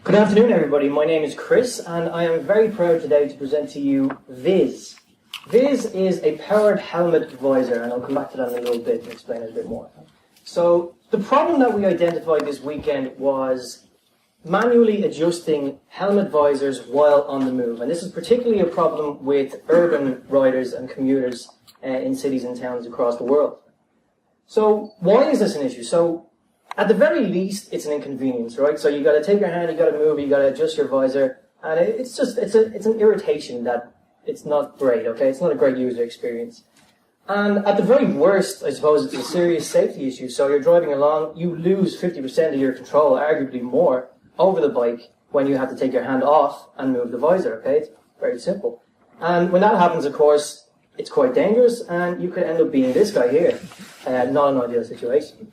Good afternoon, everybody. My name is Chris, and I am very proud today to present to you VIZ. VIZ is a powered helmet visor, and I'll come back to that in a little bit and explain it a bit more. So, the problem that we identified this weekend was manually adjusting helmet visors while on the move. And this is particularly a problem with urban riders and commuters in cities and towns across the world. So, why is this an issue? So, at the very least, it's an inconvenience, right? So you got to take your hand, you got to move, you got to adjust your visor, and it's an irritation that it's not great, okay? It's not a great user experience. And at the very worst, I suppose, it's a serious safety issue. So you're driving along, you lose 50% of your control, arguably more, over the bike when you have to take your hand off and move the visor, okay? It's very simple. And when that happens, of course, it's quite dangerous, and you could end up being this guy here. Not an ideal situation.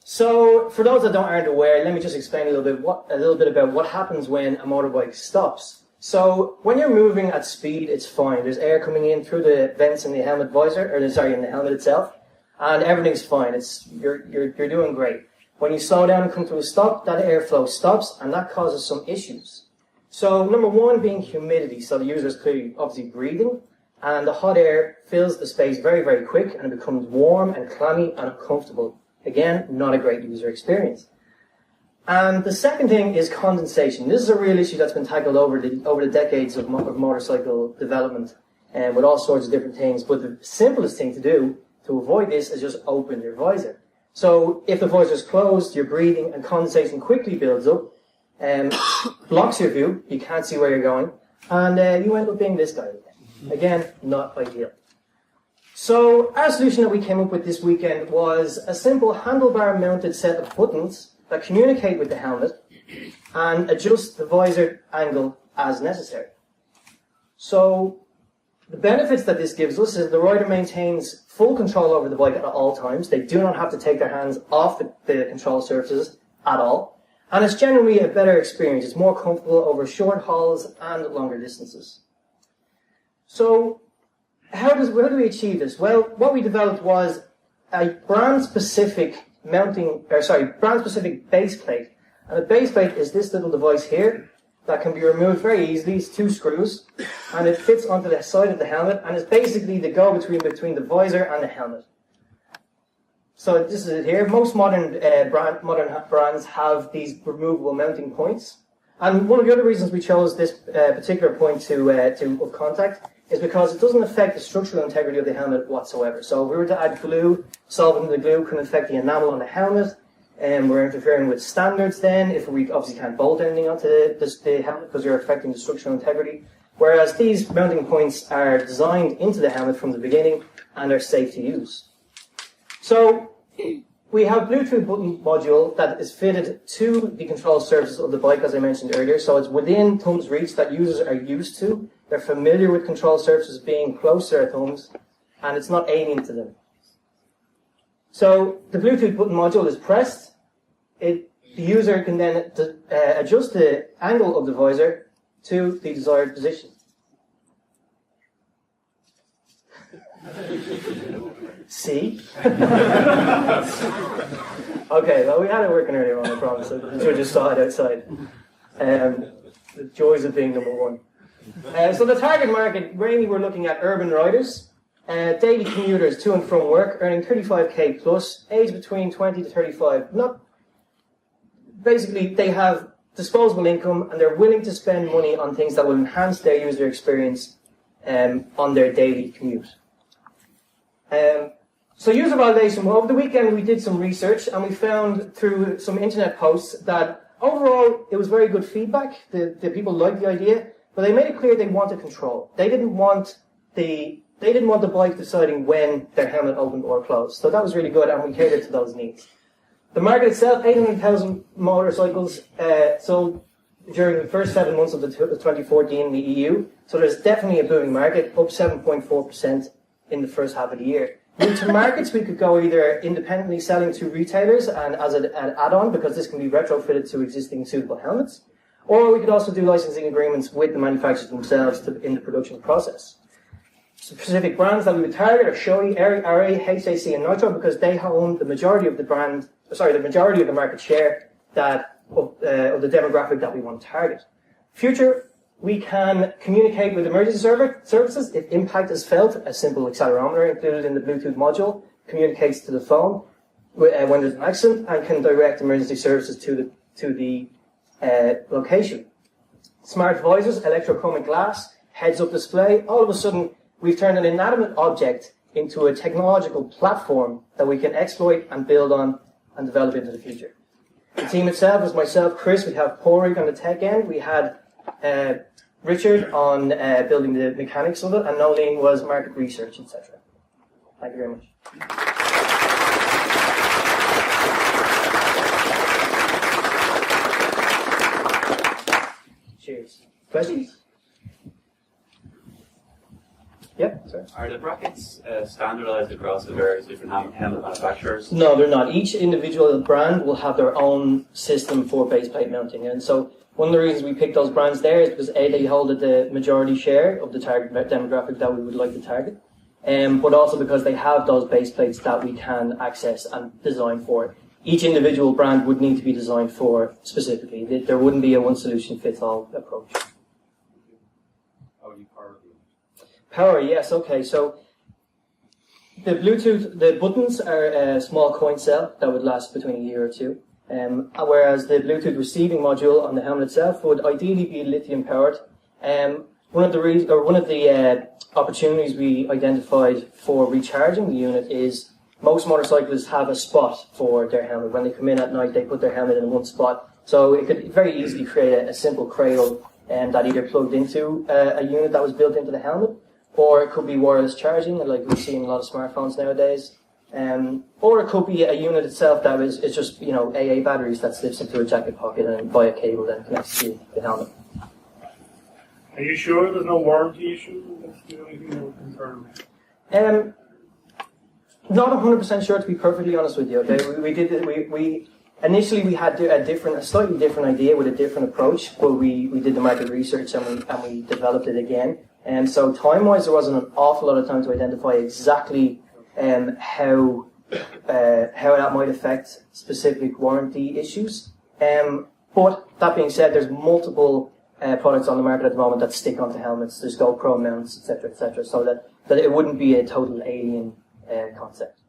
So, for those that aren't aware, let me just explain a little bit about what happens when a motorbike stops. So, when you're moving at speed, it's fine. There's air coming in through the vents in the helmet visor, in the helmet itself, and everything's fine. You're doing great. When you slow down and come to a stop, that airflow stops, and that causes some issues. So, number one being humidity. So the user is clearly, obviously, breathing, and the hot air fills the space very, very quick, and it becomes warm and clammy and uncomfortable. Again, not a great user experience. And the second thing is condensation. This is a real issue that's been tackled over the decades of motorcycle development and with all sorts of different things. But the simplest thing to do to avoid this is just open your visor. So if the visor is closed, you're breathing and condensation quickly builds up and blocks your view. You can't see where you're going. And you end up being this guy again. Again, not ideal. So our solution that we came up with this weekend was a simple handlebar-mounted set of buttons that communicate with the helmet and adjust the visor angle as necessary. So the benefits that this gives us is the rider maintains full control over the bike at all times. They do not have to take their hands off the control surfaces at all. And it's generally a better experience. It's more comfortable over short hauls and longer distances. So how do we achieve this? Well, what we developed was a brand-specific brand-specific base plate. And the base plate is this little device here that can be removed very easily. It's 2 screws, and it fits onto the side of the helmet, and it's basically the go-between between the visor and the helmet. So this is it here. Most modern brands have these removable mounting points. And one of the other reasons we chose this particular point of contact is because it doesn't affect the structural integrity of the helmet whatsoever. So if we were to add glue, solvent in the glue can affect the enamel on the helmet, and we're interfering with standards then, if we obviously can't bolt anything onto the helmet because you're affecting the structural integrity. Whereas these mounting points are designed into the helmet from the beginning and are safe to use. So we have a Bluetooth button module that is fitted to the control surface of the bike, as I mentioned earlier. So it's within thumb's reach that users are used to. They're familiar with control surfaces being close to their thumbs, and it's not alien to them. So the Bluetooth button module is pressed. The user can then adjust the angle of the visor to the desired position. See? Okay, well, we had it working earlier on, I promise. I'm sure just saw it outside. The joys of being number one. So the target market, mainly we're looking at urban riders, daily commuters to and from work, earning 35k plus, age between 20 to 35. Basically, they have disposable income and they're willing to spend money on things that will enhance their user experience on their daily commute. So user validation, well, over the weekend we did some research and we found through some internet posts that overall it was very good feedback. The people liked the idea, but they made it clear they wanted control. They didn't want the bike deciding when their helmet opened or closed. So that was really good, and we catered to those needs. The market itself, 800,000 motorcycles sold during the first 7 months of the 2014 in the EU. So there's definitely a booming market, up 7.4% in the first half of the year. Into markets, we could go either independently selling to retailers and as an add-on, because this can be retrofitted to existing suitable helmets, or we could also do licensing agreements with the manufacturers themselves in the production process. Specific brands that we would target are Shoei, RA, HAC, and Nitro, because they own the majority of the market share that of the demographic that we want to target. Future, we can communicate with emergency services if impact is felt. A simple accelerometer included in the Bluetooth module communicates to the phone when there's an accident and can direct emergency services to the location. Smart visors, electrochromic glass, heads-up display. All of a sudden, we've turned an inanimate object into a technological platform that we can exploit and build on and develop into the future. The team itself was myself, Chris. We have Porig on the tech end. We had Richard on building the mechanics of it, and Nolene was market research, etc. Thank you very much. Cheers. Questions? Yeah, sorry. Are the brackets standardized across the various different helmet manufacturers? No, they're not. Each individual brand will have their own system for base plate mounting. And so one of the reasons we picked those brands there is because A, they hold the majority share of the target demographic that we would like to target, but also because they have those base plates that we can access and design for. Each individual brand would need to be designed for specifically. There wouldn't be a one-solution-fits-all approach. How would you power them? Power, yes, okay. So the Bluetooth, the buttons are a small coin cell that would last between a year or two. Whereas the Bluetooth receiving module on the helmet itself would ideally be lithium powered. One of the opportunities we identified for recharging the unit is most motorcyclists have a spot for their helmet. When they come in at night, they put their helmet in one spot. So it could very easily create a simple cradle that either plugged into a unit that was built into the helmet, or it could be wireless charging, like we see in a lot of smartphones nowadays. Or it could be a unit itself that is just, AA batteries that slips into a jacket pocket and by a cable then connects to the helmet. Are you sure there's no warranty issue? That's the only thing that would concern me. Not 100% sure, to be perfectly honest with you. Okay, we initially we had a slightly different idea with a different approach, but we did the market research and we developed it again. And so time-wise, there wasn't an awful lot of time to identify exactly how that might affect specific warranty issues. But that being said, there's multiple products on the market at the moment that stick onto helmets. There's GoPro mounts, etc., so that it wouldn't be a total alien concept.